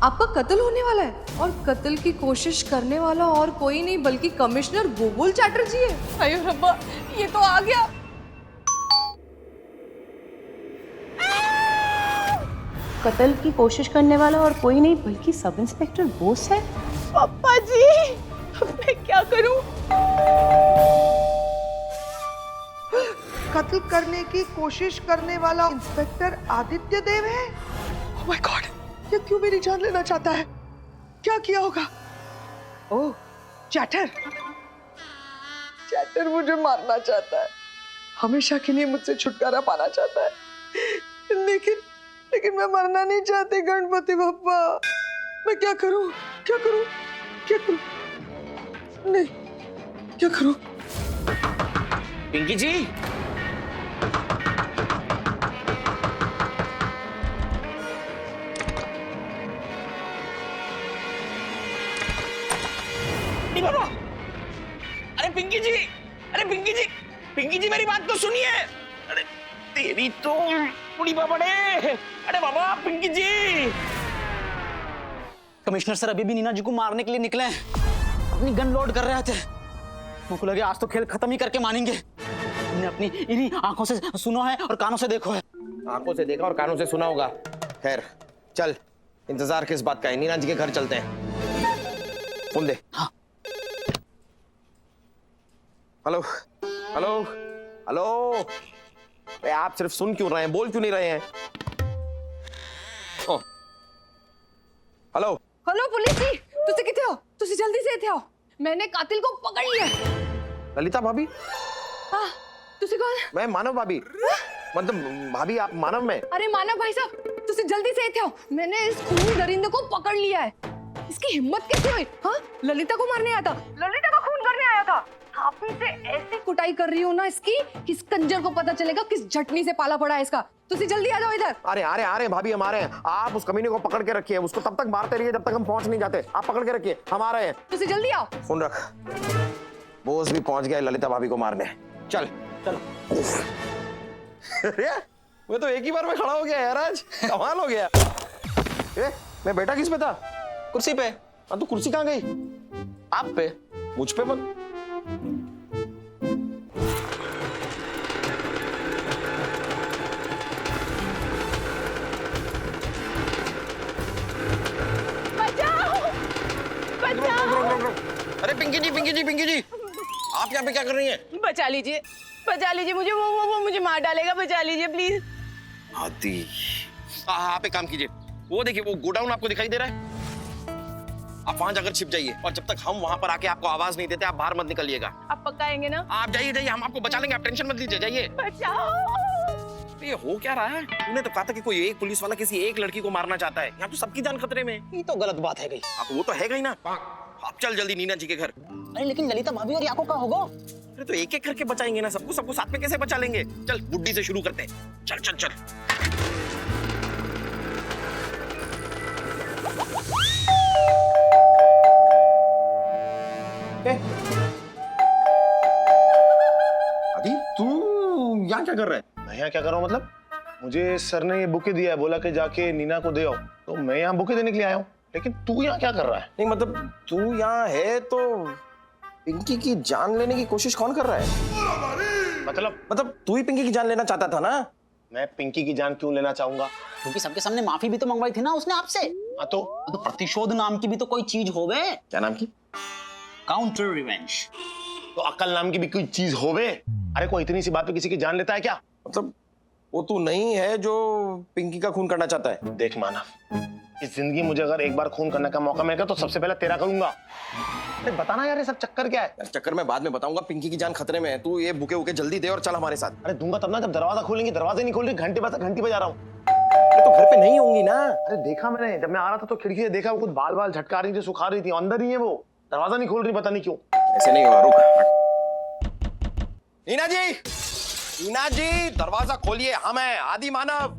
आपका कत्ल होने वाला है और कत्ल की कोशिश करने वाला और कोई नहीं बल्कि कमिश्नर बुलबुल चैटर्जी है। अयो रब्बा, ये तो आ गया। कत्ल की कोशिश करने वाला और कोई नहीं बल्कि सब इंस्पेक्टर बोस है। पापा जी, अब मैं क्या करूं? कत्ल करने की कोशिश करने वाला इंस्पेक्टर आदित्य देव है। ओह माय गॉड, ये क्यों मेरी जान लेना चाहता है? क्या किया होगा? ओह, चैटर मुझे मारना चाहता है, हमेशा के लिए मुझसे छुटकारा पाना चाहता है। लेकिन मैं मरना नहीं चाहती गणपति बप्पा। मैं क्या करूं? नहीं, क्या करूं? पिंकी जी, बाबा, अरे पिंकी जी मेरी बात तो सुनिए। अरे तेरी तो बुढ़ी बाबड़े। अरे बाबा, पिंकी जी। कमिश्नर सर अभी भी नीना जी को मारने के लिए निकले हैं, अपनी गन लोड कर रहे थे। मुझको लगे आज तो खेल खत्म ही करके मानेंगे। हमने अपनी इन्हीं आंखों से सुना है और कानों से देखो है। आंखों से देखा और कानों से सुना होगा। खैर चल, इंतजार किस बात का है, नीना जी के घर चलते हैं। फोन दे। हाँ। हेलो हेलो हेलो, अरे आप सिर्फ सुन क्यों रहे हैं, बोल क्यों नहीं रहे हैं? हेलो हेलो पुलिस जी, तुसी किथे हो? तुसी जल्दी से इथे आओ, मैंने कातिल को पकड़ लिया। ललिता भाभी? हाँ, तुसी कौन? मैं मानव भाभी। मतलब भाभी आप मानव में? अरे मानव भाई साहब, तुसी जल्दी से इथे आओ, मैंने इस खूनी दरिंदे को पकड़ लिया है। इसकी हिम्मत कैसे हुई? हाँ, ललिता को मारने आया था, ललिता का खून करने आया था। आपने से ऐसी कुटाई कर रही हो ना इसकी, किस कंजर को पता चलेगा किस झटनी से पाला पड़ा है इसका। तुसी जल्दी आ जाओ इधर। अरे भाभी हम आ रहे हैं। आप उस कमीने को पकड़ के रखिए, उसको तब तक मारते रहिए जब तक हम पहुंच नहीं जाते। आप पकड़ के रखिए, हम आ रहे हैं। तुसी जल्दी आओ। फोन रख। बोस भी पहुंच गया ललिता भाभी को मारने। चल चलो। मैं तो एक ही बार में खड़ा हो गया यार, आज कमाल हो गया। मैं बैठा किस पे था? कुर्सी पे। हाँ, तो कुर्सी कहाँ गई? आप पे, मुझ पे मत। अरे पिंकी जी, आप यहाँ पे क्या कर रही हैं? बचा लीजिए मुझे, वो मुझे मार डालेगा, बचा लीजिए प्लीज। आदि, आप एक काम कीजिए, वो देखिए वो गोडाउन आपको दिखाई दे रहा है, आप वहां जाकर छिप जाइए और जब तक हम वहां पर आके आपको आवाज नहीं देते आप बाहर मत निकलिएगा। आप पक्का आएंगे ना? आप जाइए, हम आपको बचा लेंगे, आप टेंशन मत लीजिए, जाइए। बचाओ। ये हो क्या रहा है? तूने तो कहा था कि कोई एक पुलिस वाला किसी एक लड़की को मारना चाहता है, यहाँ तो सबकी जान खतरे में। ये तो गलत बात है गई। आप वो तो है ही ना। आप चल जल्दी नीना जी के घर। अरे लेकिन ललिता भाभी और याको का होगा? अरे तो एक एक करके बचाएंगे ना, सबको साथ में कैसे बचा लेंगे? चल बुड्ढी से शुरू करते हैं, चल। अभी तू यहाँ क्या कर रहा है? मैं यहाँ क्या कर रहा हूँ मतलब? मुझे सर ने ये बुके दिया है, बोला कि जाके नीना को दे आओ, तो मैं यहाँ बुके देने के लिए आया हूँ। लेकिन तू यहाँ क्या कर रहा है? नहीं मतलब तू यहाँ है तो पिंकी की जान लेने की कोशिश कौन कर रहा है? मतलब तू ही पिंकी की जान लेना चाहता था ना? मैं पिंकी की जान क्यों लेना चाहूंगा? क्योंकि सबके सामने माफी भी तो मंगवाई थी ना उसने आपसे। हाँ तो प्रतिशोध नाम की भी तो कोई चीज होवे। क्या नाम की? Counter revenge. तो अक्ल नाम की भी कोई चीज होवे? अरे कोई इतनी सी बात पे किसी की जान लेता है क्या? मतलब वो तू नहीं है जो पिंकी का खून करना चाहता है? देख मानव, इस जिंदगी मुझे अगर एक बार खून करने का मौका मिलेगा तो सबसे पहले तेरा करूंगा। अरे बताना यार ये सब चक्कर क्या है? यार चक्कर में बाद में बताऊंगा, पिंकी की जान खतरे में है। तू ये बुके उके जल्दी दे और चल हमारे साथ। अरे दूंगा तब ना जब दरवाजा खोलेंगे, दरवाजे नहीं खोल रही, घंटी बजा रहा हूँ। अरे तो घर पे नहीं होंगी ना? अरे देखा मैंने, जब मैं आ रहा था तो खिड़की से देखा, वो कुछ बाल झटका रही थी, सुखा रही थी, अंदर ही है वो, दरवाजा नहीं खोल रही, पता नहीं क्यों। ऐसे नहीं होगा, रुक। नीना जी दरवाजा खोलिए, हम हैं आदि मानव।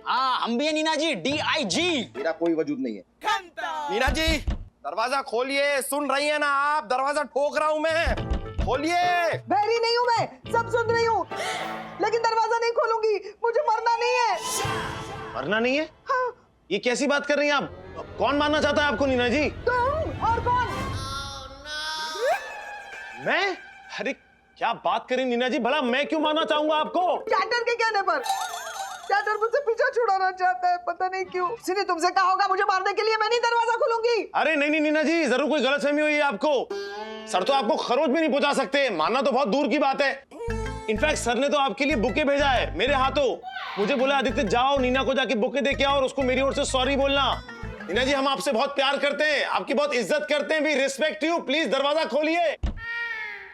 हाँ हम भी है नीना जी, DIG। मेरा कोई वजूद नहीं है। नीना जी दरवाजा खोलिए, सुन रही है ना आप? दरवाजा ठोक रहा हूं मैं, खोलिए। बहरी नहीं हूँ मैं, सब सुन रही हूँ, लेकिन दरवाजा नहीं खोलूंगी, मुझे मरना नहीं है। मरना नहीं है? हाँ। ये कैसी बात कर रही हैं आप? कौन मारना चाहता है आपको नीना जी? तुम और कौन? मैं? अरे क्या बात करें नीना जी, भला मैं क्यों मारना चाहूंगा आपको? कैटर के कहने पर कैटर मुझसे पीछा छुड़ाना चाहता है, पता नहीं क्यों। सिनी तुमसे कहा होगा मुझे मारने के लिए, मैं नहीं दरवाजा खोलूंगी। अरे नहीं नहीं नीना जी, जरूर कोई गलतफहमी हुई है आपको। सर तो आपको खरोच भी नहीं पहुंचा सकते, मानना तो बहुत दूर की बात है। इनफैक्ट सर ने तो आपके लिए बुके भेजा है मेरे हाथों। मुझे बोला आदित्य जाओ नीना को जाके बुके दे के आओ और उसको मेरी ओर से सॉरी बोलना। नीना जी हम आपसे बहुत प्यार करते हैं, आपकी बहुत इज्जत करते हैं, वी रिस्पेक्ट यू। प्लीज दरवाजा खोलिए।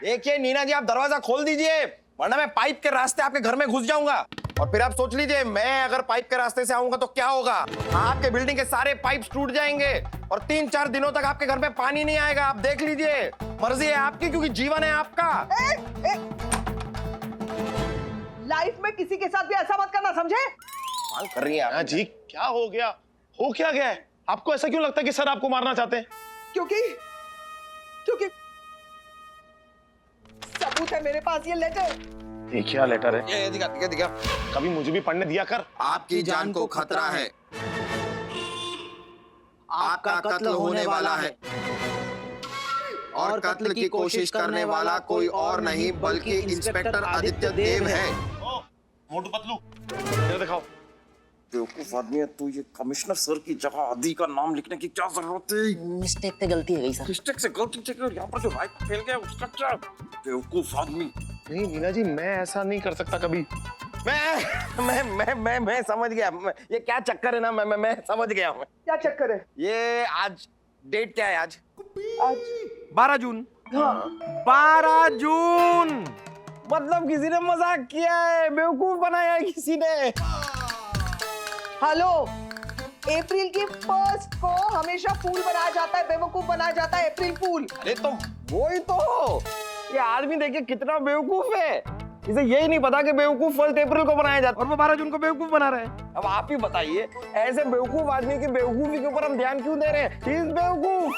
देखिए नीना जी, आप दरवाजा खोल दीजिए, वरना मैं पाइप के रास्ते आपके घर में घुस जाऊंगा। और फिर आप सोच लीजिए, मैं अगर पाइप के रास्ते से आऊंगा तो क्या होगा। आपके बिल्डिंग के सारे पाइप्स टूट जाएंगे और 3-4 दिनों तक आपके घर में पानी नहीं आएगा। आप देख लीजिए, मर्जी है आपकी, क्योंकि जीवन है आपका। लाइफ में किसी के साथ भी ऐसा मत करना, समझे? मांग कर रही है हाँ आप। जी, क्या हो गया? हो क्या गया है? आपको ऐसा क्यों लगता है कि सर आपको मारना चाहते हैं? क्योंकि सबूत है मेरे पास, ये लेटर। ये क्या लेटर है? ये दिखा दिखा दिखा। कभी मुझे भी पढ़ने दिया कर। आपकी जान को खतरा है, आपका कत्ल होने वाला है और कत्ल की कोशिश करने वाला कोई और नहीं बल्कि इंस्पेक्टर आदित्य देव है। मोटू पतलू ये दिखाओ। बेवकूफ आदमी है तू, ये कमिश्नर सर की जगह आदि का नाम लिखने की क्या जरूरत है? मिस्टेक से गलती हो गई सर। मिस्टेक से गलती से कर, यहाँ पर जो राइट फेल गया उसका क्या? बेवकूफ आदमी। नहीं नीना जी, मैं ऐसा नहीं कर सकता कभी। मैं समझ गया। ये क्या चक्कर है ना, मैं समझ गया हूँ। क्या चक्कर है? ये आज डेट क्या है? आज आज 12 जून। हाँ 12 जून मतलब किसी ने मजाक किया है, बेवकूफ बनाया है किसी ने। हेलो, अप्रैल की 1 को हमेशा फूल बनाया जाता है, बेवकूफ बनाया जाता है, अप्रैल फूल। अरे तो वही तो, ये आदमी देखिए कितना बेवकूफ है। इसे यही नहीं पता कि बेवकूफ 1 अप्रैल को बनाया जाता है और वो 12 जून को बेवकूफ बना रहे हैं। अब आप ही बताइए, ऐसे बेवकूफ आदमी की बेवकूफी के ऊपर हम ध्यान क्यों दे रहे हैं? He is बेवकूफ।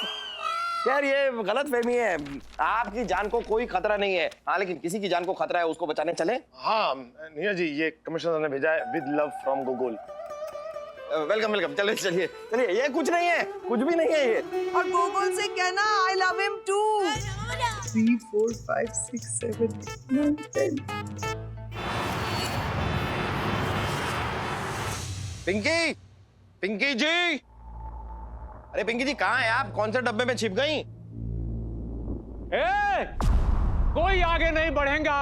यार ये गलत फहमी है। आपकी जान को कोई खतरा नहीं है, हाँ, लेकिन किसी की जान को खतरा है, उसको बचाने चले। हाँ नीना जी, ये कमिश्नर ने भेजा है with love from गोगोल। Welcome welcome, चलिए चलिए चलिए। ये कुछ नहीं है, कुछ भी नहीं है ये। और गोगोल से कहना I love him too. 3 4 5 6 7 9 10। Pinky, Pinky ji, अरे पिंकी जी कहाँ है आप? कौन से डब्बे में छिप गई? कोई आगे नहीं बढ़ेगा।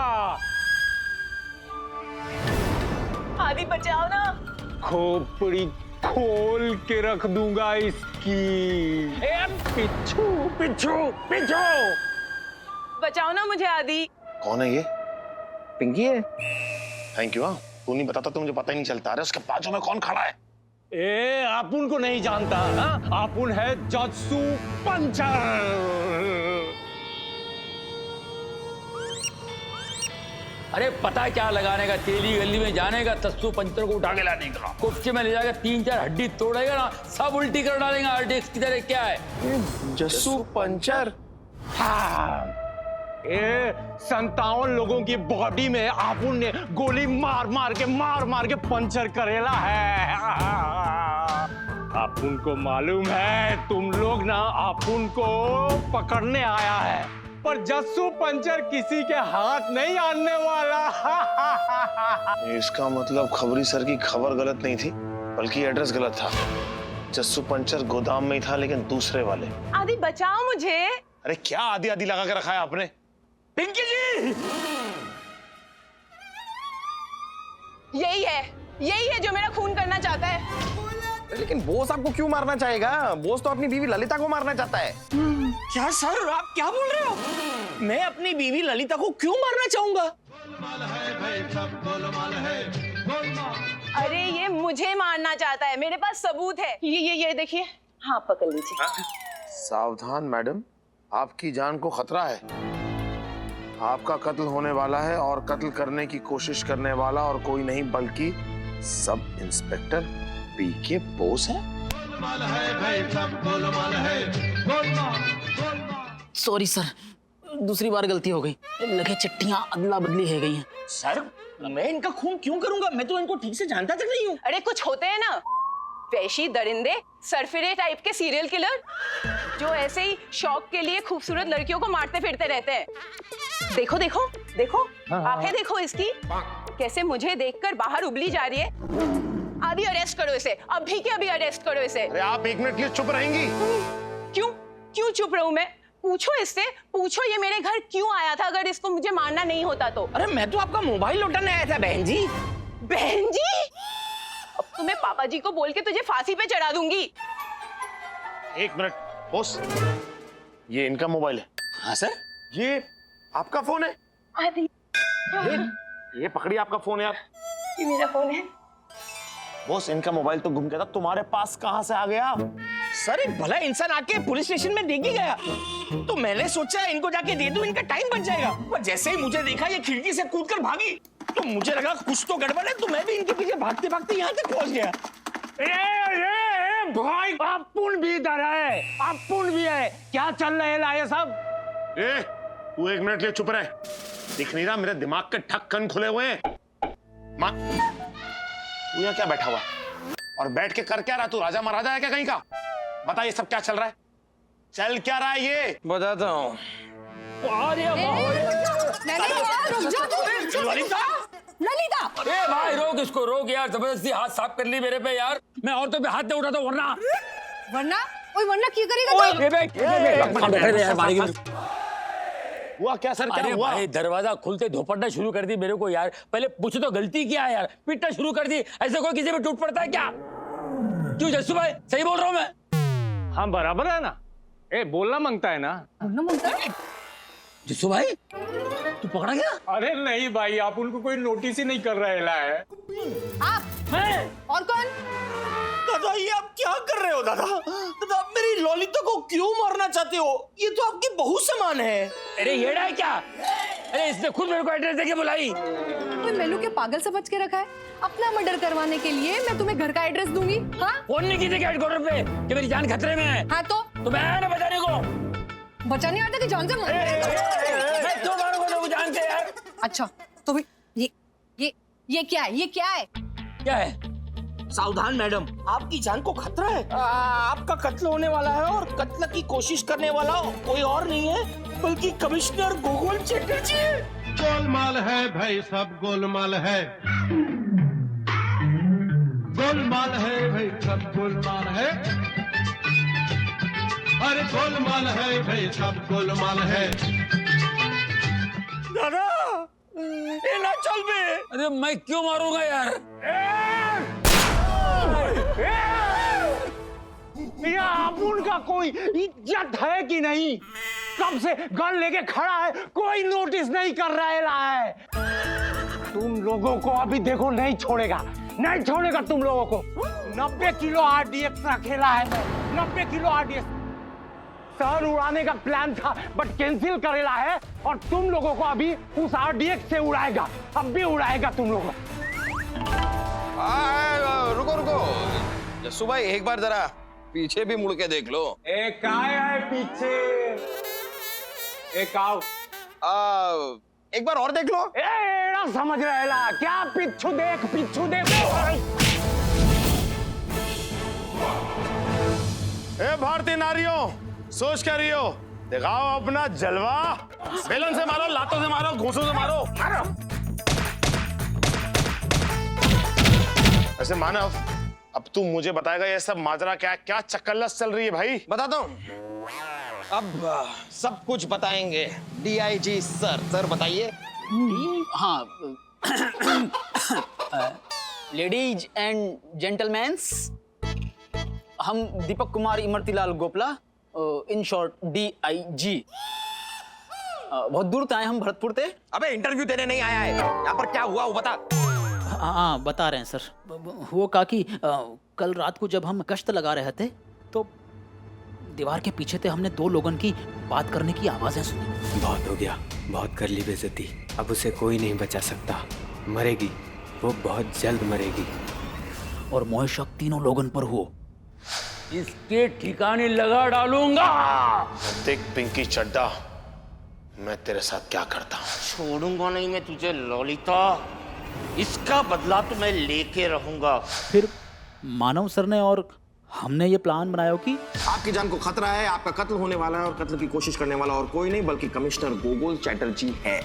आदि बचाओ ना। खोपड़ी खोल के रख दूंगा इसकी। पिच्छू पिच्छू पिच्छू। बचाओ ना मुझे आदि। कौन है ये? पिंकी है। Thank you. हाँ तू नहीं बताता तो मुझे पता ही नहीं चलता। अरे उसके बाजू में कौन खड़ा है? आपुन को नहीं जानता? आपुन है जस्सू पंचर। अरे पता है क्या लगाने का? तेली गली में जाने का, तस्सू पंचर को उठा के लाने का, कुप्चे में ले जाकर 3-4 हड्डी तोड़ेगा ना, सब उल्टी कर डालेगा आरडीएक्स की तरह। क्या है जस्सू पंचर? हाँ, 57 लोगों की बॉडी में आपुन ने गोली मार मार के पंचर करेला है। आपुन को मालूम है तुम लोग ना आपुन को पकड़ने आया है, पर जस्सू पंचर किसी के हाथ नहीं आने वाला। इसका मतलब खबरी सर की खबर गलत नहीं थी, बल्कि एड्रेस गलत था। जस्सू पंचर गोदाम में ही था, लेकिन दूसरे वाले। आदि बचाओ मुझे। अरे क्या आदि आदि लगा के रखा है आपने? पिंकी जी, यही है जो मेरा खून करना चाहता है। लेकिन बोस आपको क्यों मारना चाहेगा? बोस तो अपनी बीवी ललिता को मारना चाहता है। क्या सर, आप क्या बोल रहे हो? मैं अपनी बीवी ललिता को क्यों मारना चाहूंगा? अरे ये मुझे मारना चाहता है, मेरे पास सबूत है। ये देखिए। हाँ पकड़ लीजिए। सावधान मैडम, आपकी जान को खतरा है। आपका कत्ल होने वाला है और कत्ल करने की कोशिश करने वाला और कोई नहीं बल्कि सब इंस्पेक्टर पीके बोस है। सॉरी सर, दूसरी बार गलती हो गई। लगे चिट्ठियां अदला बदली हो गई हैं। सर मैं इनका खून क्यों करूंगा? मैं तो इनको ठीक से जानता तक नहीं हूँ। अरे कुछ होते हैं ना। वैशी दरिंदे, सरफिरे टाइप के सीरियल किलर जो ऐसे ही शौक के लिए खूबसूरत लड़कियों को मारते फिरते रहते हैं। देखो देखो देखो, आंखें देखो इसकी, कैसे मुझे देखकर बाहर उबली जा रही है। अभी अरेस्ट करो इसे, अभी के अभी अरेस्ट करो इसे। अरे आप 1 मिनट के लिए चुप रहेंगी? क्यों क्यों चुप रहूं मैं? पूछो इससे, पूछो ये मेरे घर क्यों आया था अगर इसको मुझे मारना नहीं होता तो। अरे मैं तो आपका मोबाइल लौटाने आया था बहन जी। बहन जी, अब तो मैं पापा जी को बोल के तुझे फांसी पे चढ़ा दूंगी। 1 मिनट बॉस, ये इनका मोबाइल है। हाँ सर। ये आपका फोन है? ये पकड़िए आपका फोन यार। ये मेरा फोन है। बॉस इनका मोबाइल तो गुम गया था, तुम्हारे पास कहां से आ गया? सर एक भला इंसान आके पुलिस स्टेशन में देख ही गया, तो मैंने सोचा इनको जाके दे दूं, इनका टाइम बच जाएगा। पर जैसे ही मुझे देखा ये खिड़की से कूदकर भागी, तो मुझे लगा कुछ तो गड़बड़ है, तो मैं भी इनके पीछे भागते भागते यहाँ तक पहुंच गया। भाई अपुन भी इधर है, अपुन भी है। क्या चल रहा है ये सब? ए, तू 1 मिनट के लिए चुप रहे। दिख नहीं रहा मेरे दिमाग के ढक्कन खुले हुए हैं? मां, तू यहाँ क्या बैठा हुआ है? और बैठ के कर क्या रहा? तू राजा महाराजा है क्या कहीं का? बता ये सब क्या चल रहा है? चल क्या रहा है ये? बताता हूँ। ललिता, ललिता, ए भाई रोक इसको, रोक यार, जबरदस्ती हाथ साफ कर ली मेरे पे यार। मैं औरतों पे हाथ नहीं उठाता वरना वरना क्या करेगा? हुआ क्या सर, क्या अरे हुआ? भाई दरवाजा खुलते धोपटना शुरू कर दी मेरे को यार। पहले पूछ तो गलती क्या है यार, पीटना शुरू कर दी। ऐसे कोई किसी पे टूट पड़ता है क्या? क्यों जस्सू भाई, सही बोल रहा हूँ मैं? हाँ बराबर है ना। ए बोलना मांगता है ना। जस्सू भाई तू पकड़ा गया? अरे नहीं भाई, आप उनको कोई नोटिस ही नहीं कर रहा है। आप मैं और कौन? दादा ये आप क्या कर रहे हो दादा? दादा आप मेरी ललिता को क्यों मारना चाहते हो? ये तो आपकी बहू समान है। अरे येड़ा है क्या? अरे इसने खुद मेरे को एड्रेस देके बुलाई। कोई मेनू के पागल समझ के रखा है? अपना मर्डर करवाने के लिए मैं तुम्हें घर का एड्रेस दूंगी। हाँ? फोन नहीं की थी हेडक्वार्टर पे कि मेरी जान खतरे में है? हाँ तो मैं आया ना बताने को। बचा नहीं आता कि जान से मैं क्यों मारूंगा तो वो जानते यार। अच्छा तो भी ये क्या है? ये क्या है? क्या है? सावधान मैडम, आपकी जान को खतरा है। आपका कत्ल होने वाला है और कत्ल की कोशिश करने वाला कोई और नहीं है बल्कि कमिश्नर गोगोल चटर्जी है। गोलमाल है भाई, सब गोलमाल है। गोलमाल है भाई, सब गोलमाल है। अरे गोलमाल है भाई, सब गोलमाल है। दादा ये ना चल बे। अरे मैं क्यों मारूंगा यार? ये अपुन का कोई इज्जत है कि नहीं? कब से गन लेके खड़ा है, कोई नोटिस नहीं कर रहा है। तुम लोगों को अभी देखो नहीं छोड़ेगा, नहीं छोड़ेगा तुम लोगों को। 90 किलो RDX रखेला है मैं, 90 किलो RDX। शहर उड़ाने का प्लान था बट कैंसिल करेला है, और तुम लोगों को अभी उस RDX से उड़ाएगा, अब भी उड़ाएगा तुम लोगों। रुको रुको जस्सू भाई, एक बार जरा पीछे भी मुड़ के देख लो। एक आया है पीछे, एक आओ। एक बार और देख लो। एड़ा समझ रहेला क्या? पिछू देख, पिछू देख। ए भारतीय नारियों, सोच क्या रही हो? दिखाओ अपना जलवा। बेलन से मारो, लातों से मारो, घूंसों से मारो। ऐसे मानव, अब तू मुझे बताएगा ये सब माजरा क्या है? क्या चक्करलस चल रही है भाई? बताता हूँ, अब सब कुछ बताएंगे DIG सर। सर बताइए। हाँ लेडीज एंड जेंटलमैन्स, हम Deepak Kumar इमरतीलाल Gopla, in short DIG, बहुत दूर से आए हम, भरतपुर से। अबे इंटरव्यू देने नहीं आया है, यहाँ पर क्या हुआ वो बता। हाँ बता रहे हैं सर। वो कहा कि कल रात को जब हम गश्त लगा रहे थे तो दीवार के पीछे से हमने 2 लोगों की बात करने की आवाजें सुनी। बहुत हो गया, बहुत कर ली बेइज्जती। अब उसे कोई नहीं बचा सकता, मरेगी वो, बहुत जल्द मरेगी। और मोह शक तीनों लोगों पर हो। इसके ठिकाने लगा डालूंगा। देख पिंकी चड्डा, मैं तेरे साथ क्या करता हूँ। छोड़ूंगा नहीं मैं तुझे ललिता, इसका बदला तो मैं लेके रहूंगा। फिर मानव सर ने और हमने ये प्लान बनाया हो कि आपकी जान को खतरा है, आपका कत्ल होने वाला है और कत्ल की कोशिश करने वाला और कोई नहीं बल्कि कमिश्नर गोगोल चैटर्जी है।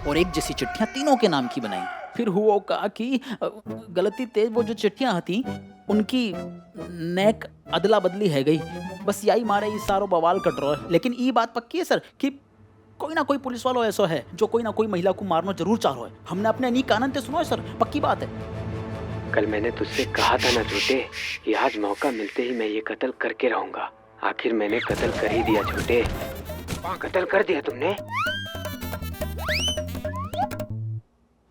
और एक जैसी चिट्ठियां तीनों के नाम की बनाई। फिर हुआ कहा कि गलती तेज वो जो चिट्ठियां थी उनकी नेक अदला बदली है गई। बस यही मारे इस सारो बवाल कट रहा है। लेकिन ये बात पक्की है सर कि कोई ना कोई पुलिस वालों ऐसा है जो कोई ना कोई महिला को मारना जरूर चाह रहा है। हमने अपने अनी कानन से सुना है सर, पक्की बात है। कल मैंने तुझसे कहा था ना छोटे कि आज मौका मिलते ही मैं ये कत्ल करके रहूंगा। आखिर मैंने कत्ल कर ही दिया छोटे, कत्ल कर दिया तुमने।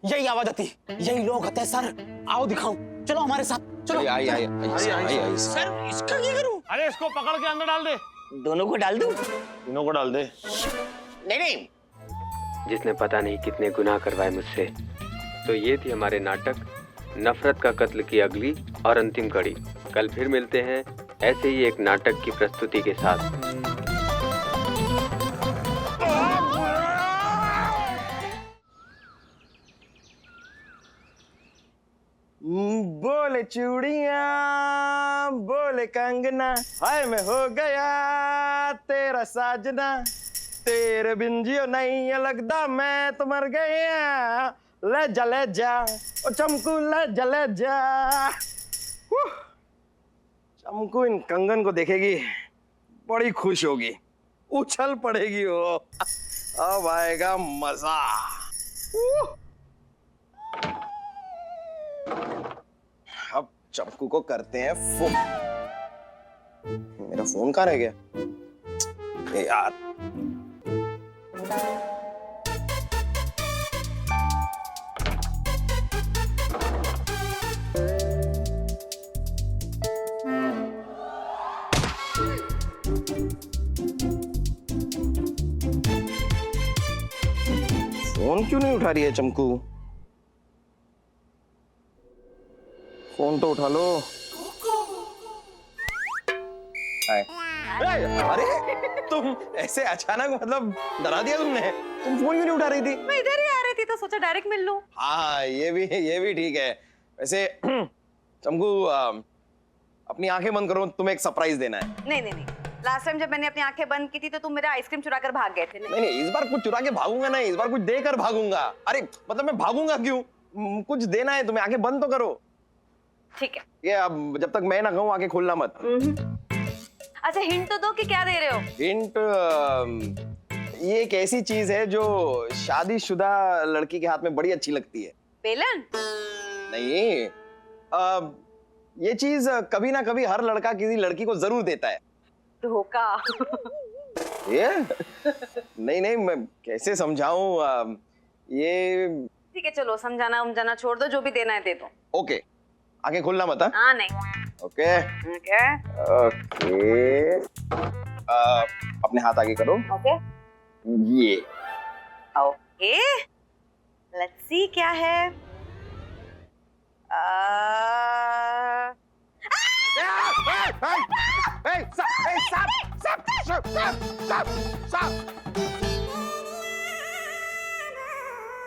यही आवाज आती, यही लोग आते हैं सर। आओ दिखाओ, चलो हमारे साथ चलो। आई सर इसका क्या करूं? अरे इसको पकड़ के अंदर डाल दे। दोनों को डाल दूं? तीनों को डाल दे। नहीं। जिसने पता नहीं कितने गुनाह करवाए मुझसे। तो ये थी हमारे नाटक नफरत का कत्ल की अगली और अंतिम कड़ी। कल फिर मिलते हैं ऐसे ही एक नाटक की प्रस्तुति के साथ। बोले चूड़ियां बोले कंगना, हाय मैं हो गया तेरा साजना, तेरे बिन जियो नहीं लगता मैं तो मर गया। ले जा ओ चमकू ले जा। चमकू इन कंगन को देखेगी बड़ी खुश होगी, उछल पड़ेगी वो। अब आएगा मजा। अब चमकू को करते हैं फोन। मेरा फोन कहाँ रह गया यार? फोन क्यों नहीं उठा रही है चमकू? फोन तो उठा लो। अरे तुम ऐसे अचानक मतलब डरा दिया तुमने। तुम फोन क्यों नहीं उठा रही थी? मैं इधर ही आ रही थी तो सोचा डायरेक्ट मिल लूं। हाँ ये भी ठीक है। वैसे चमकू अपनी आंखें बंद करो, तुम्हें एक सरप्राइज देना है। नहीं। लास्ट टाइम जब मैंने अपनी आंखें बंद की थी तो तुम मेरा आइसक्रीम चुरा कर भाग गए थे। नहीं इस बार कुछ चुरा के भागूंगा नहीं, इस बार कुछ देकर भागूंगा। अरे मतलब मैं भागूंगा क्यों? कुछ देना है तुम्हें, आंखें बंद तो करो। ठीक है। ये अब जब तक मैं ना कहूँ आंखें खोलना मत। अच्छा हिंट तो दो कि क्या दे रहे हो? हिंट ये एक ऐसी चीज है जो शादीशुदा लड़की के हाथ में बड़ी अच्छी लगती है। बेलन? नहीं ये चीज कभी ना कभी हर लड़का किसी लड़की को जरूर देता है। धोखा? ये नहीं मैं कैसे समझाऊं? ये ठीक है चलो, समझाना छोड़ दो, जो भी देना है दे दो। ओके आगे खोलना मत। हाँ नहीं। ओके अपने हाथ आगे करो। ओके ये ओके लेट्स सी क्या है।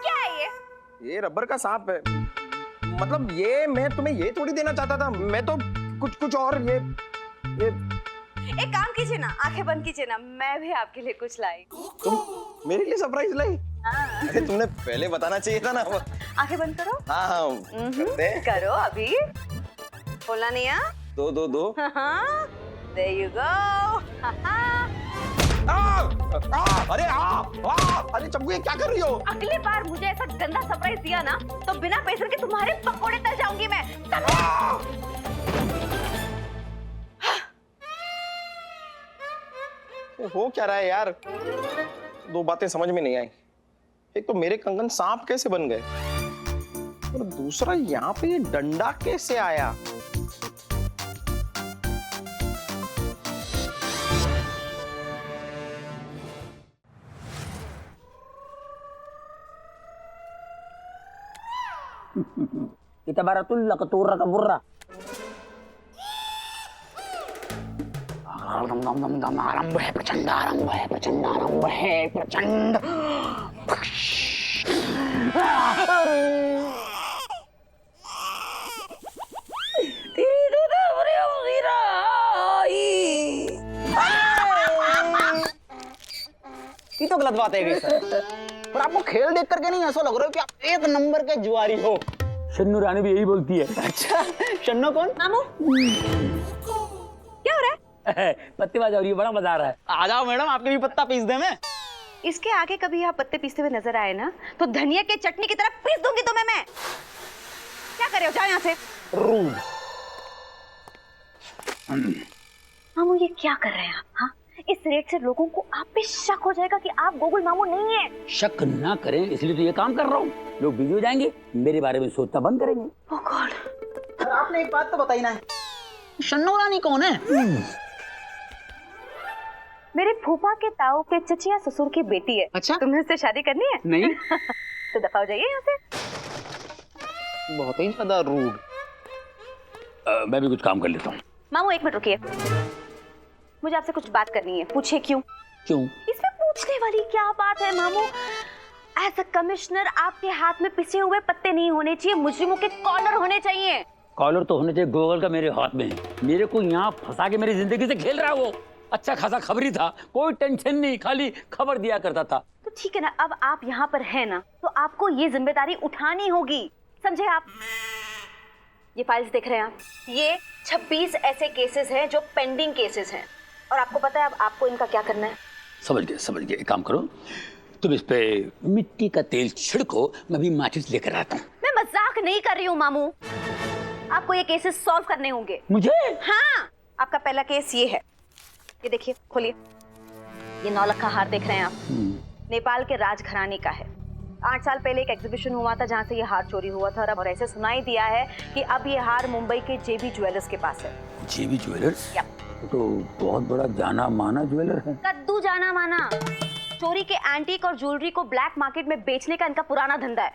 क्या है ये रबर का सांप है। मतलब ये मैं तुम्हें ये थोड़ी देना चाहता था, मैं तो कुछ और। ये एक काम कीजिए ना, आंखें बंद कीजिए ना, मैं भी आपके लिए कुछ लाई। तुम मेरे लिए सरप्राइज लाई? हाँ। अरे तुमने पहले बताना चाहिए था ना। आंखें बंद करो। हाँ करते हैं। करो अभी, खोलना नहीं है। दो There you go. अरे चमकू ये क्या कर रही हो? अगली बार मुझे ऐसा गंदा सरप्राइज दिया ना तो बिना पैसे के तुम्हारे पकोड़े तल जाऊंगी मैं। हो क्या रहा है यार? दो बातें समझ में नहीं आई। एक तो मेरे कंगन सांप कैसे बन गए और दूसरा यहाँ पे ये डंडा कैसे आया? Kita baratullah ketura ke burra. Arambah प्रचंड। तो गलत बात है सर। पर आपको खेल देख करके नहीं ऐसा लग रहा है कि आप एक नंबर के जुआरी हो। शन्नू रानी भी यही बोलती है। अच्छा, शन्नो कौन? मामू क्या हो रहा है? पत्तेबाज हो रही है, बड़ा मजा आ रहा है। आ जाओ मैडम, आपके भी पत्ता पीस दे मैं। इसके आगे कभी यहाँ पत्ते पीसते हुए नजर आए ना तो धनिया के चटनी की तरह पीस दूंगी तुम्हें मैं। क्या कर रहे हो, जाओ यहाँ से। रूड। मामू ये क्या कर रहे हैं आप? हाँ, इस रेट से लोगों को आप पे शक हो जाएगा कि आप गोकुल मामू नहीं है। शक ना करें इसलिए तो ये काम कर रहा हूँ। लोग बिजी हो जाएंगे, मेरे बारे में सोचना बंद करेंगे। ओह गॉड। आपने एक बात तो बताई ना, शन्नो रानी कौन है? मेरे फूफा के ताऊ के चचिया ससुर की बेटी है। अच्छा? तुम्हें उससे शादी करनी है? नहीं। तो दफा हो जाइए यहाँ से। बहुत ही ज्यादा रूड। मैं भी कुछ काम कर लेता हूँ। मामू एक मिनट रुकिए, मुझे आपसे कुछ बात करनी है। पूछिए क्यों? क्यों? इसमें पूछने वाली क्या बात है मामू? एज अ कमिश्नर आपके हाथ में पिसे हुए पत्ते नहीं होने चाहिए, मुजरिमों के कॉलर होने चाहिए। कॉलर तो होने चाहिए गूगल का मेरे हाथ में है। मेरे को यहाँ फंसा के मेरी जिंदगी से खेल रहा है वो। अच्छा खासा खबरी था, कोई टेंशन नहीं, खाली खबर दिया करता था। तो ठीक है ना, अब आप यहाँ पर हैं ना, तो आपको ये जिम्मेदारी उठानी होगी, समझे आप? ये फाइल्स देख रहे हैं आप, ये 26 ऐसे केसेस हैं जो पेंडिंग केसेस हैं, और आपको पता है अब आपको इनका क्या करना है? समझ गए। एक काम करो, तुम इस पे मिट्टी का तेल छिड़को, मैं भी माचिस लेकर आता हूँ। मैं मजाक नहीं कर रही हूँ मामू, आपको ये केसेस सॉल्व करने होंगे। मुझे? हाँ, आपका पहला केस ये है, ये देखिए, खोलिए। ये 9 लाख का हार देख रहे हैं आप, नेपाल के राजघराने का है। 8 साल पहले एक एग्जीबिशन हुआ था जहाँ से ये हार चोरी हुआ था, और ऐसे सुनाई दिया है कि अब ये हार मुंबई के जेबी ज्वेलर्स के पास है। जेबी ज्वेलर्स? या। तो बहुत बड़ा जाना माना ज्वेलर है। कद्दू जाना माना। चोरी के एंटीक और ज्वेलरी को ब्लैक मार्केट में बेचने का इनका पुराना धंधा है।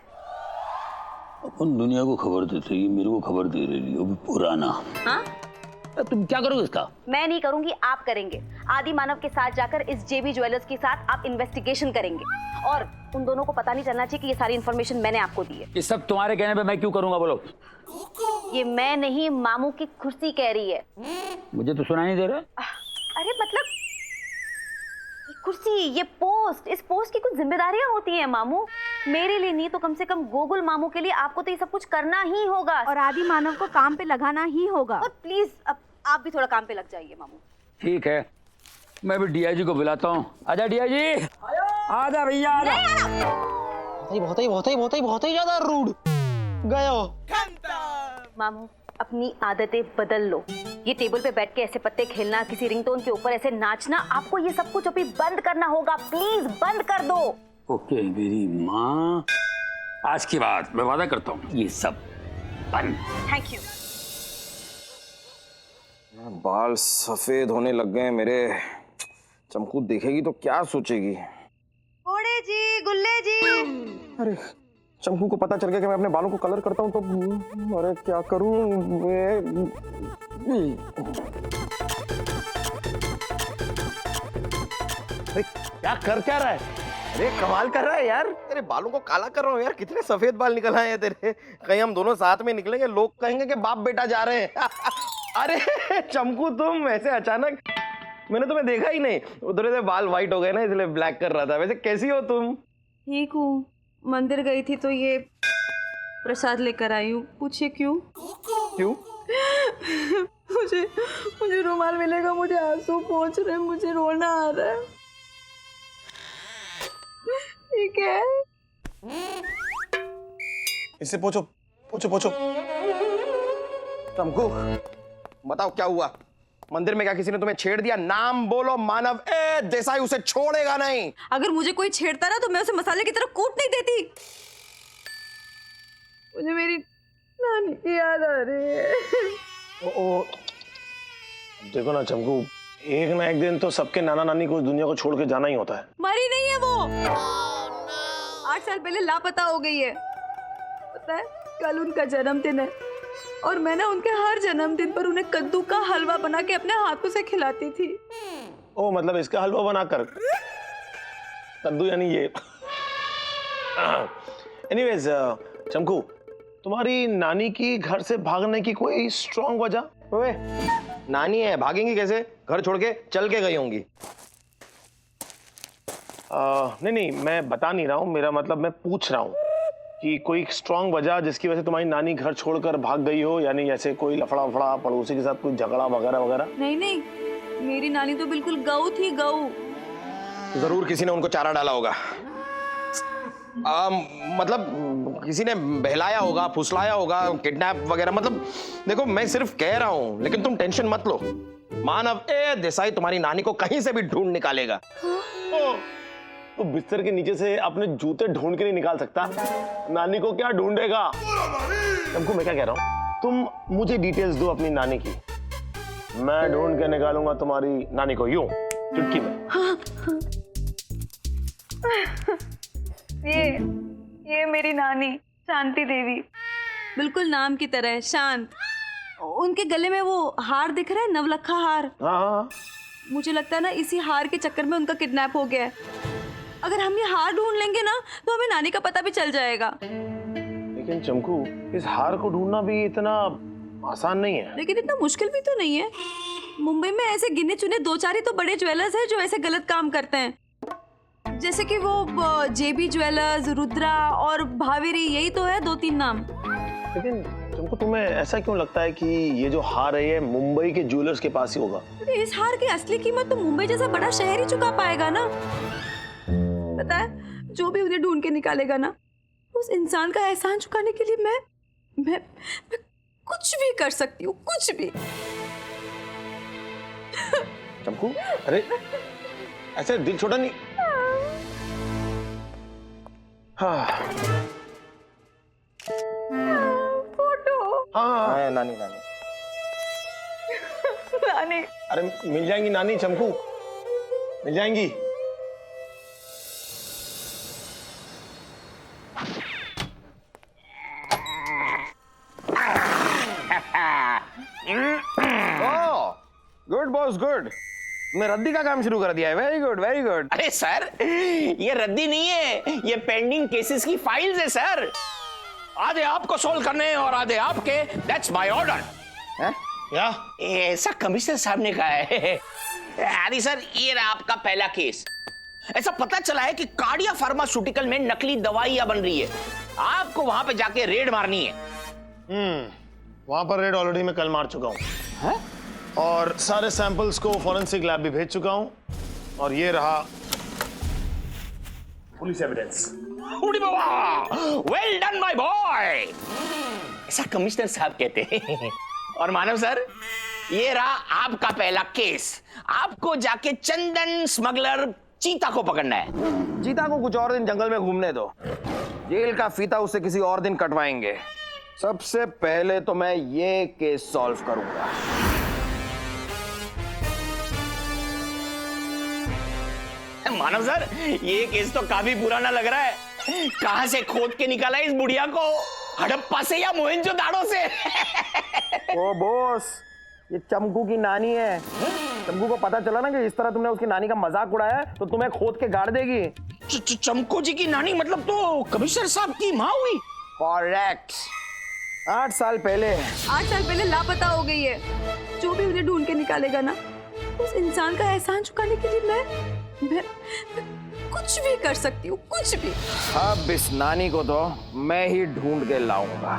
अपन दुनिया को खबर देते, ये मेरे को खबर दे रही है, वो भी पुराना। हाँ? तुम क्या करोगे इसका? मैं नहीं करूंगी, आप करेंगे। आदि मानव के साथ जाकर इस जेबी ज्वेलर्स के साथ आप इन्वेस्टिगेशन करेंगे, और उन दोनों को पता नहीं चलना चाहिए कि ये सारी इन्फॉर्मेशन मैंने आपको दी है। ये सब तुम्हारे कहने पे मैं क्यों करूंगा, बोलो? ये मैं नहीं, मामू की कुर्सी कह रही है। मुझे तो सुनाई नहीं दे रहा। अरे मतलब ये कुर्सी, ये पोस्ट, इस पोस्ट की कुछ जिम्मेदारियां होती हैं मामू। मेरे लिए नहीं तो कम से कम गोकुल मामू के लिए आपको तो ये सब कुछ करना ही होगा, और आदि मानव को काम पे लगाना ही होगा। और प्लीज अब आप भी थोड़ा काम पे लग जाइए मामू। ठीक है, मैं भी डीआईजी को बुलाता हूँ। आजा डीआईजी, आजा भैया, आजा। बहुत ही ज्यादा रूड। गयो। मामू अपनी आदतें बदल लो। ये टेबल पे बैठ के ऐसे पत्ते खेलना, किसी रिंगटोन के ऊपर ऐसे नाचना, आपको ये सब कुछ अभी बंद करना होगा। प्लीज बंद कर दो। ओके मेरी माँ, आज के बाद मैं वादा करता हूँ ये सब बंद। Thank you. बाल सफेद होने लग गए मेरे। चमकू देखेगी तो क्या सोचेगी? ओड़े जी, गुल्ले जी। अरे चमकू को पता चल गया कि मैं अपने बालों को कलर करता हूँ तो अरे क्या करूँ मैं? क्या कर क्या रहा है? अरे कमाल कर रहा है यार, तेरे बालों को काला कर रहा हूँ यार। कितने सफेद बाल निकल आए हैं तेरे। कहीं हम दोनों साथ में निकलेंगे, लोग कहेंगे कि बाप बेटा जा रहे हैं। अरे चमकू तुम ऐसे अचानक, मैंने तुम्हें देखा ही नहीं। उधर से बाल व्हाइट हो गए ना, इसलिए ब्लैक कर रहा था। वैसे कैसी हो तुम? ठीक हूँ, मंदिर गई थी तो ये प्रसाद लेकर आई हूँ। पूछिए क्यों? क्यों? मुझे रुमाल मिलेगा, मुझे आंसू पहुँच रहे हैं, मुझे रोना आ रहा है। ठीक है, इससे पूछो पूछो पूछो। चमकू बताओ क्या हुआ? मंदिर में क्या किसी ने तुम्हें छेड़ दिया? नाम बोलो। मानव ए देसाई उसे छोड़ेगा नहीं। अगर मुझे कोई छेड़ता ना तो मैं उसे मसाले की तरह कूट नहीं देती। मुझे मेरी नानी की याद आ रही है। ओ, देखो ना चमकू, एक ना एक दिन तो सबके नाना नानी को इस दुनिया को छोड़ के जाना ही होता है। मरी नहीं है वो, 8 साल पहले लापता हो गई है। पता है, कल उनका जन्मदिन है और मैं ना उनके हर जन्मदिन पर उन्हें कद्दू का हलवा बना के अपने हाथों से खिलाती थी। ओ मतलब इसका हलवा बनाकर? कद्दू यानी ये। एनीवेज चमकू, तुम्हारी नानी की घर से भागने की कोई स्ट्रॉन्ग वजह? ओए नानी है, भागेंगी कैसे? घर छोड़ के चल के गई होंगी। नहीं नहीं, मैं बता नहीं रहा हूँ, मेरा मतलब मैं पूछ रहा हूँ कि कोई स्ट्रांग वजह जिसकी वजह से तुम्हारी नानी घर छोड़कर भाग गई हो, यानी जैसे कोई लफड़ा वफड़ा, पड़ोसी के साथ कोई झगड़ा वगैरह वगैरह। नहीं नहीं, मेरी नानी तो बिल्कुल गऊ थी, गऊ। जरूर किसी ने उनको चारा डाला होगा। मतलब किसी ने बहलाया होगा, फुसलाया होगा, किडनैप वगैरह। मतलब देखो, मैं सिर्फ कह रहा हूँ, लेकिन तुम टेंशन मत लो। मानव देसाई तुम्हारी नानी को कहीं से भी ढूंढ निकालेगा। तो बिस्तर के नीचे से अपने जूते ढूंढ के नहीं निकाल सकता, नानी को क्या ढूंढेगा? तुमको मैं क्या कह रहा हूँ, तुम मुझे डिटेल्स दो अपनी नानी की, मैं ढूंढ के निकालूंगा तुम्हारी नानी को, यूं चुटकी में। ये मेरी नानी शांति देवी, बिल्कुल नाम की तरह शांत। उनके गले में वो हार दिख रहा है, नवलखा हार। हाँ। मुझे लगता है ना, इसी हार के चक्कर में उनका किडनैप हो गया है। अगर हम ये हार ढूंढ लेंगे ना, तो हमें नानी का पता भी चल जाएगा। लेकिन चमकू, इस हार को ढूंढना भी इतना आसान नहीं है। लेकिन इतना मुश्किल भी तो नहीं है। मुंबई में ऐसे गिने चुने 2-4 ही तो बड़े ज्वेलर्स हैं जो ऐसे गलत काम करते हैं, जैसे कि वो जेबी ज्वेलर्स, रुद्रा और भावेरी, यही तो है 2-3 नाम। लेकिन तुमको, तुम्हें ऐसा क्यों लगता है कि ये जो हार है ये मुंबई के ज्वेलर्स के पास ही होगा? इस हार की असली कीमत तो मुंबई जैसा बड़ा शहर ही चुका पाएगा ना। पता है, जो भी उन्हें ढूंढ के निकालेगा ना, उस इंसान का एहसान चुकाने के लिए मैं कुछ भी कर सकती हूँ, कुछ भी। चमकू, अरे ऐसे दिल छोटा नहीं। हाँ। फोटो। हाँ नानी। नानी। अरे मिल जाएंगी नानी, चमकू मिल जाएंगी। Good boss, good. तुमने रद्दी का काम शुरू कर दिया है। Very good, very good. अरे सर, ये रद्दी नहीं है, ये पेंडिंग केसेस की फाइल्स है सर। आधे आपको सोल्व करने और आधे आपके, दैट्स माय ऑर्डर। क्या? ऐसा कमिश्नर साहब ने कहा है। अरे सर, ये रहा आपका पहला केस। ऐसा पता चला है कि कार्डिया फार्मास्यूटिकल में नकली दवाइयां बन रही है। आपको वहां पे जाके रेड मारनी है। वहां पर रेड ऑलरेडी मैं कल मार चुका हूँ, और सारे सैंपल्स को फॉरेंसिक लैब भी भेज चुका हूँ, और ये रहा police evidence. Well done my boy, ऐसा कमिश्नर साहब कहते हैं। और मानव सर, ये रहा आपका पहला केस। आपको जाके चंदन स्मगलर चीता को पकड़ना है। चीता को कुछ और दिन जंगल में घूमने दो, जेल का फीता उससे किसी और दिन कटवाएंगे। सबसे पहले तो मैं ये केस सॉल्व करूंगा। मानव सर, ये केस तो काफी पुराना लग रहा है। कहां से खोद के निकाला इस बुढ़िया को, हड़प्पा से या मोहनजोदाड़ो से? ओ बॉस, ये चमकू की नानी है। चमकू को पता चला ना कि इस तरह तुमने उसकी नानी का मजाक उड़ाया, तो तुम्हें खोद के गाड़ देगी। चमकू जी की नानी मतलब तो कमिश्नर साहब की माँ हुई? करेक्ट। 8 साल पहले 8 साल पहले लापता हो गई है। जो भी उन्हें ढूंढ के निकालेगा ना, उस इंसान का एहसान चुकाने के लिए मैं कुछ भी कर सकती हूँ, कुछ भी। अब इस नानी को तो मैं ही ढूंढ के लाऊंगा।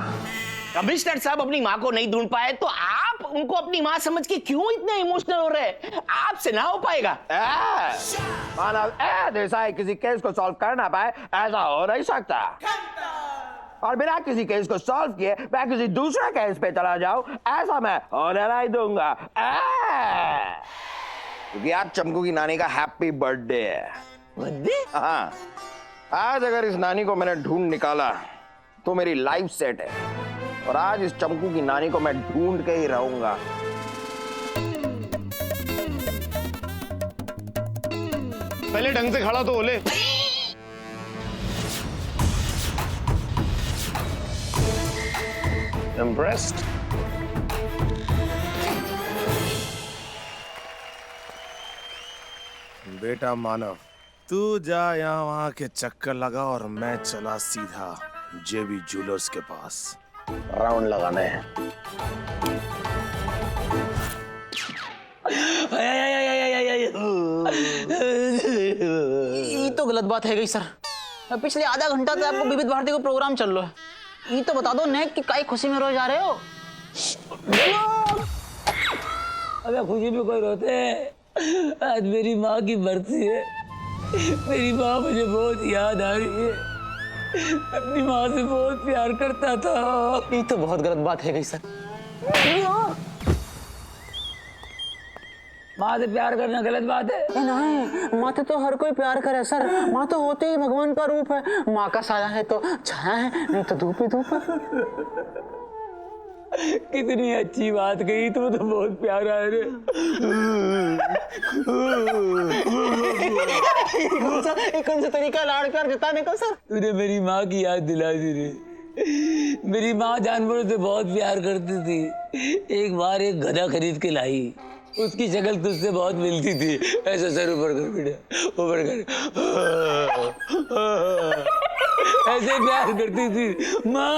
कमिश्नर साहब अपनी माँ को नहीं ढूंढ पाए, तो आप उनको अपनी माँ समझ के क्यों इतने इमोशनल हो रहे हैं? आपसे ना हो पाएगा। मानव देसाई किसी केस को सॉल्व कर ना पाए, ऐसा हो नहीं सकता। और बिना किसी केस को सॉल्व किए मैं किसी दूसरे केस पे चला जाऊं, ऐसा मैं होने नहीं दूंगा। क्योंकि आज चमकू की नानी का हैप्पी बर्थडे है। बर्थडे? हाँ, आज अगर इस नानी को मैंने ढूंढ निकाला तो मेरी लाइफ सेट है, और आज इस चमकू की नानी को मैं ढूंढ के ही रहूंगा। पहले ढंग से खड़ा तो हो ले। Impressed? बेटा मानव, तू जा यहाँ वहाँ के चक्कर लगा, और मैं चला सीधा जेबी ज्वेलर्स के पास राउंड लगाने हैं। ये तो बात है गई सर। पिछले आधा घंटा से आपको विविध भारती को प्रोग्राम चल रहा है। ये तो बता दो नेक कि काई खुशी में रोज आ रहे हो। अबे खुशी में कोई रोते हैं? आज मेरी माँ की बरसी है। मेरी माँ मुझे बहुत याद आ रही है। अपनी माँ से बहुत प्यार करता था। ये तो बहुत गलत बात है गई सर। माँ से प्यार करना गलत बात है? नहीं, माँ तो हर कोई प्यार करे सर। माँ तो होते ही भगवान का रूप है। माँ का साया है तो छाया है, नहीं तो धूप ही धूप है। कितनी अच्छी बात कही, तुम तो बहुत प्यारा है रे। कौन सा तरीका लाड़ प्यार जताने का सर? तूने मेरी माँ की याद दिला दी रे। मेरी माँ जानवरों से बहुत प्यार करती थी। एक बार एक गधा खरीद के लाई। उसकी शक्ल तुझसे बहुत मिलती थी। ऐसा सर ऊपर कर बेटा, ऊपर कर। ऐसे प्यार करती थी माँ।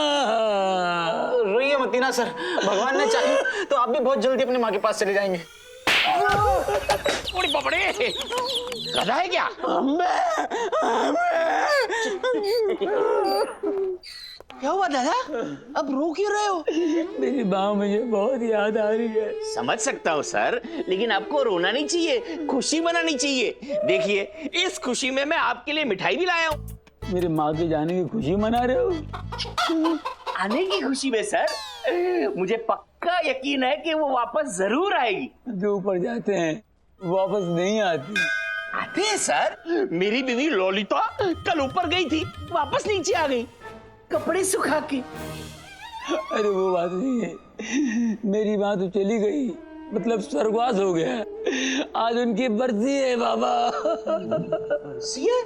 रोइए मत ना सर। भगवान ने चाहे तो आप भी बहुत जल्दी अपनी माँ के पास चले जाएंगे। गधा है क्या? क्या हुआ दादा? अब रो क्यों रहे हो? मेरी माँ मुझे बहुत याद आ रही है। समझ सकता हूँ सर, लेकिन आपको रोना नहीं चाहिए, खुशी मनानी चाहिए। देखिए, इस खुशी में मैं आपके लिए मिठाई भी लाया हूँ। मेरे माँ के जाने की खुशी मना रहे हो? आने की खुशी में सर मुझे पक्का यकीन है कि वो वापस जरूर आएगी। जो ऊपर जाते हैं वापस नहीं आती। आते हैं सर। मेरी बीवी ललिता कल ऊपर गई थी, वापस नीचे आ गई कपड़े सुखा के। अरे वो बात नहीं है। मेरी माँ तो चली गई, मतलब स्वर्गवास हो गया। आज उनकी बरसी है बाबा। बरसी है?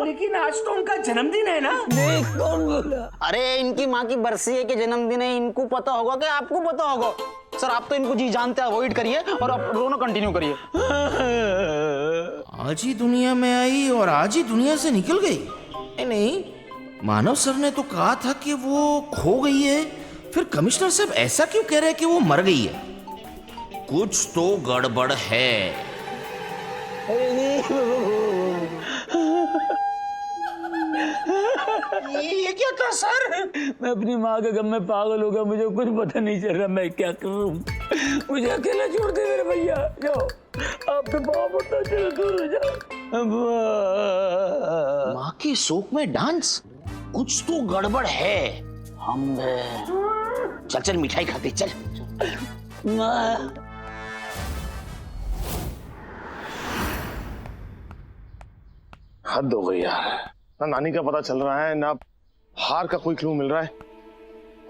लेकिन आज तो उनका जन्मदिन है ना? नहीं, कौन बोला? अरे इनकी माँ की बरसी है कि जन्मदिन है, इनको पता होगा कि आपको पता होगा? सर आप तो इनको जी जानते अवॉइड करिए और आप रोना कंटिन्यू करिए। आज ही दुनिया में आई और आज ही दुनिया से निकल गई? नहीं, मानव सर ने तो कहा था कि वो खो गई है। फिर कमिश्नर साहब ऐसा क्यों कह रहे हैं कि वो मर गई है? कुछ तो गड़बड़ है। ये क्या था सर? मैं अपनी माँ के गम में पागल हो गया। मुझे कुछ पता नहीं चल रहा मैं क्या करूं। मुझे अकेला छोड़ दे मेरे भैया। जाओ, आपके पाँव पड़ता, चलो दूर हो जाओ। माँ के शोक में डांस, कुछ तो गड़बड़ है। हम चल चल मिठाई खाते चल। माँ हद हो गई यार। ना नानी का पता चल रहा है, ना हार का कोई क्लू मिल रहा है।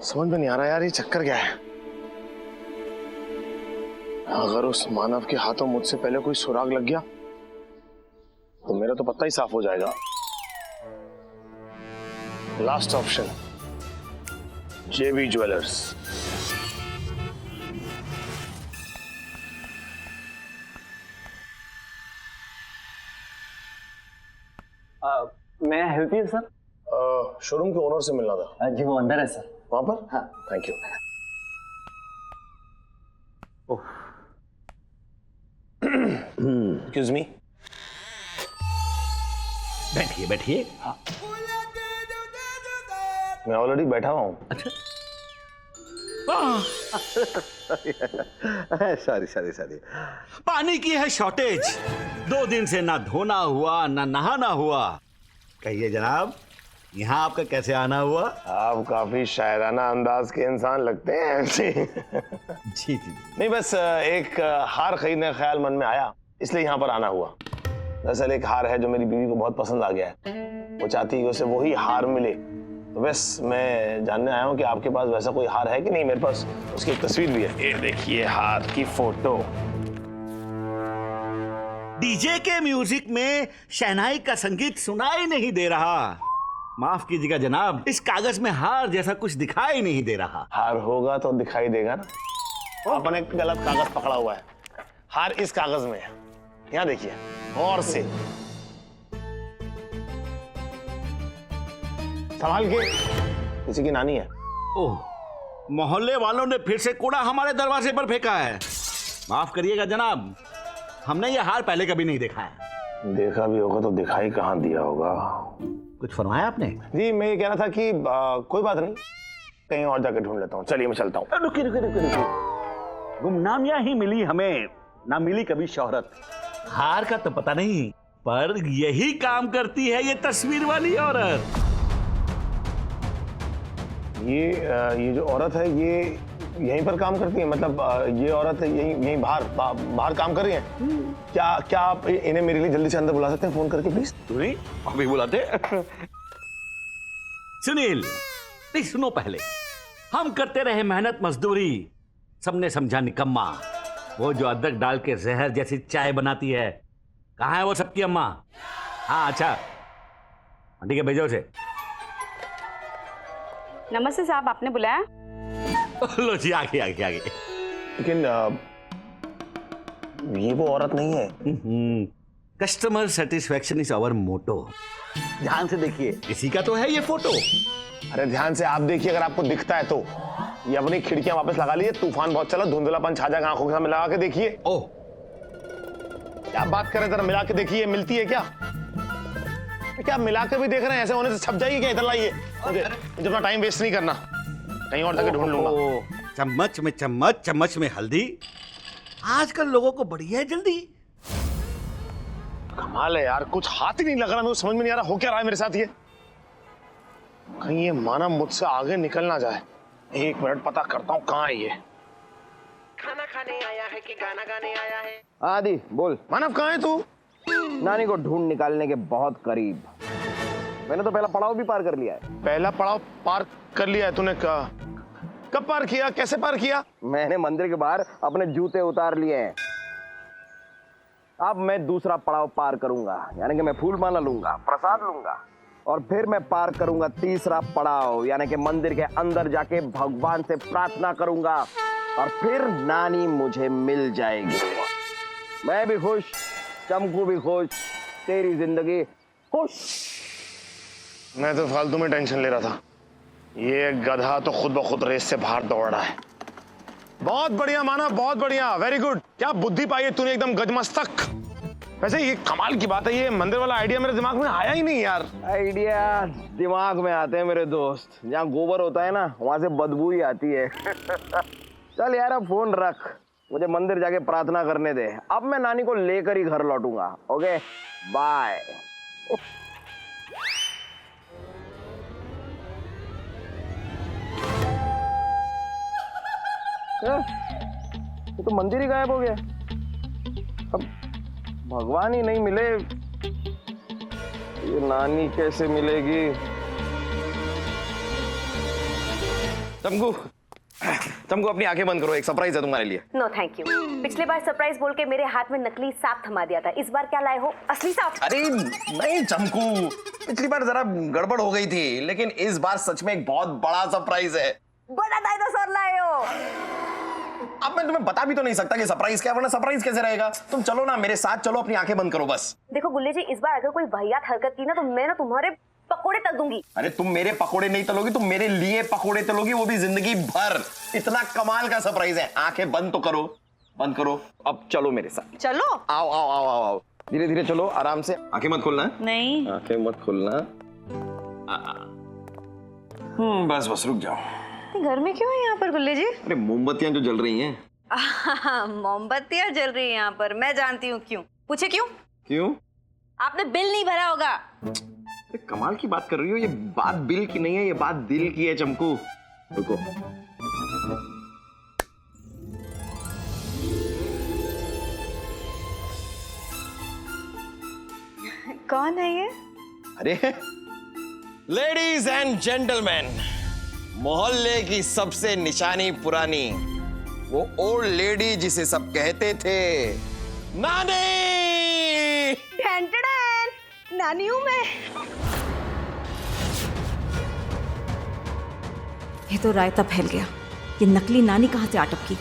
समझ में नहीं आ रहा यार ये चक्कर क्या है। अगर उस मानव के हाथों मुझसे पहले कोई सुराग लग गया तो मेरा तो पत्ता ही साफ हो जाएगा। लास्ट ऑप्शन, जेबी ज्वेलर्स। मैं हेल्प यू सर? शोरूम के ओनर से मिलना था। जी वो अंदर है सर। वहां पर? हाँ। Thank you. Excuse me. बैठिए बैठिए। मैं ऑलरेडी बैठा हुआ हूँ। अच्छा। Sorry sorry sorry. पानी की है शॉर्टेज। 2 दिन से ना धोना हुआ ना नहाना हुआ। कहिए जनाब, यहाँ आपका कैसे आना हुआ? आप काफी शायराना अंदाज के इंसान लगते हैं। जी जी। नहीं, बस एक हार खरीदने का ख्याल मन में आया, इसलिए यहाँ पर आना हुआ। दरअसल एक हार है जो मेरी बीवी को बहुत पसंद आ गया है। वो चाहती है कि उसे वही हार मिले। तो बस मैं जानने आया हूँ कि आपके पास वैसा कोई हार है कि नहीं। मेरे पास उसकी एक तस्वीर भी है। ये देखिए हार की फोटो। डीजे के म्यूजिक में शहनाई का संगीत सुनाई नहीं दे रहा। माफ कीजिएगा जनाब, इस कागज में हार जैसा कुछ दिखाई नहीं दे रहा। हार होगा तो दिखाई देगा ना। आपने गलत कागज पकड़ा हुआ है। हार इस कागज में है, यहाँ देखिए और से संभाल के। किसी की नानी है। ओह, मोहल्ले वालों ने फिर से कूड़ा हमारे दरवाजे पर फेंका है। माफ करिएगा जनाब, हमने ये हार पहले कभी नहीं देखा है। देखा भी होगा तो दिखाई कहाँ दिया होगा। कुछ फरमाया आपने? जी मैं ये कह रहा था कि कोई बात नहीं, कहीं और जाकर ढूंढ लेता हूँ। चलिए मैं चलता हूँ। रुकिए। गुमनामियां ही मिली हमें, ना मिली कभी शोहरत। हार का तो पता नहीं, पर यही काम करती है ये तस्वीर वाली औरत। ये जो औरत है ये यहीं पर काम करती है? मतलब ये औरत यहीं बाहर काम कर रही है? क्या आप इन्हें मेरे लिए जल्दी से अंदर बुला सकते हैं फोन करके प्लीज? नहीं अभी बुलाते। सुनील नहीं, सुनो पहले। हम करते रहे मेहनत मजदूरी, सबने समझा निकम्मा। वो जो अदरक डाल के जहर जैसी चाय बनाती है, कहाँ है वो सबकी अम्मा? हाँ अच्छा ठीक है, भेजो उसे। नमस्ते साहब, आपने बुलाया? लो जी, आगे। लेकिन ये वो औरत नहीं है। Customer satisfaction is our motto. ध्यान से देखिए, इसी का तो है ये फोटो। अरे ध्यान से आप देखिए, अगर आपको दिखता है तो। ये अपनी खिड़कियां वापस लगा लीजिए, तूफान बहुत चला, धुंधलापन छा जाएगा, आंखों के सामने लगा के देखिए। ओह क्या बात करें, जरा मिला के देखिए, मिलती है क्या? क्या मिला के भी देख रहे हैं? ऐसे होने से छप जाएगी क्या? इधर लाइए, मुझे अपना टाइम वेस्ट नहीं करना, कहीं और जाके ढूंढ लूंगा। चम्मच में चम्मच, चम्मच में हल्दी। आजकल लोगों को बढ़िया है जल्दी। कमाल है यार, कुछ हाथ ही नहीं लग रहा, मुझे समझ में नहीं आ रहा हो क्या रहा है मेरे साथ। ये कहीं ये मानव मुझसे आगे निकल ना जाए। एक मिनट पता करता हूँ कहाँ है ये। खाना खाने आया है कि गाना गाने आया है? आदि बोल। मानव कहाँ है तू? नानी को ढूंढ निकालने के बहुत करीब। मैंने तो पहला पड़ाव भी पार कर लिया है। पहला पड़ाव पार कर लिया है तूने? कब पार किया, कैसे पार किया? मैंने मंदिर के बाहर अपने जूते उतार लिए हैं। अब मैं दूसरा पड़ाव पार करूंगा, यानी कि मैं फूल माला लूंगा, प्रसाद लूंगा, और फिर मैं पार करूंगा तीसरा पड़ाव, यानी कि मंदिर के अंदर जाके भगवान से प्रार्थना करूंगा, और फिर नानी मुझे मिल जाएगी। मैं भी खुश, चमकू भी खुश, तेरी जिंदगी खुश। मैं तो फालतू में टेंशन ले रहा था। ये गधा तो खुद ब खुद रेस से बाहर दौड़ रहा है। बहुत बढ़िया माना, बहुत बढ़िया, वेरी गुड। क्या बुद्धि पाई है तूने, एकदम गजमस्तक। वैसे ये कमाल की बात है, ये मंदिर वाला आइडिया मेरे दिमाग में आया ही नहीं यार। आइडिया दिमाग में आते हैं मेरे दोस्त, जहाँ गोबर होता है ना वहां से बदबू ही आती है। चल यार अब फोन रख, मुझे मंदिर जाके प्रार्थना करने दे। अब मैं नानी को लेकर ही घर लौटूंगा। Okay bye. ये तो मंदिर ही गायब हो गया। अब भगवान ही नहीं मिले, ये नानी कैसे मिलेगी? तुमको अपनी आंखें बंद करो, एक सरप्राइज है तुम्हारे लिए। No thank you. पिछली बार सरप्राइज बोल के मेरे हाथ में नकली सांप थमा दिया था, इस बार क्या लाए हो? असली सांप? अरे नहीं चमकू, पिछली बार जरा गड़बड़ हो गई थी, लेकिन इस बार सच में एक बहुत बड़ा सरप्राइज है। बड़ा डायनासोर लाए हो? अब मैं तुम्हें बता भी तो नहीं सकता कि सरप्राइज क्या, वरना सरप्राइज कैसे रहेगा। तुम चलो ना मेरे साथ, चलो, अपनी आंखें बंद करो बस। देखो गुल्ले जी, इस बार अगर कोई वाहियात हरकत की ना तो मैं ना तुम्हारे पकोड़े तल दूंगी। अरे तुम मेरे पकोड़े नहीं तलोगी, तुम मेरे लिए पकोड़े तलोगी, वो भी जिंदगी भर। इतना कमाल का सरप्राइज है। आंखें बंद तो करो, बंद करो। अब चलो मेरे साथ। चलो। आओ आओ आओ आओ आओ, धीरे धीरे चलो, आराम से। आंखें मत खोलना। नहीं, आंखें मत खोलना। बस बस रुक जाओ। घर में क्यों है यहाँ पर गुल्ले जी? अरे मोमबत्तियां जो जल रही हैं। मोमबत्तियां जल रही हैं यहाँ पर, मैं जानती हूँ क्यों। पूछे क्यों? क्यों? आपने बिल नहीं भरा होगा। अरे कमाल की बात कर रही हो, ये बात बिल की नहीं है, ये बात दिल की है चमकू। रुको। कौन है ये? अरे लेडीज एंड जेंटलमैन, मोहल्ले की सबसे निशानी पुरानी, वो ओल्ड लेडी जिसे सब कहते थे नानी। नानी हूं मैं। ये तो रायता फैल गया। ये नकली नानी कहां से आ टपकी?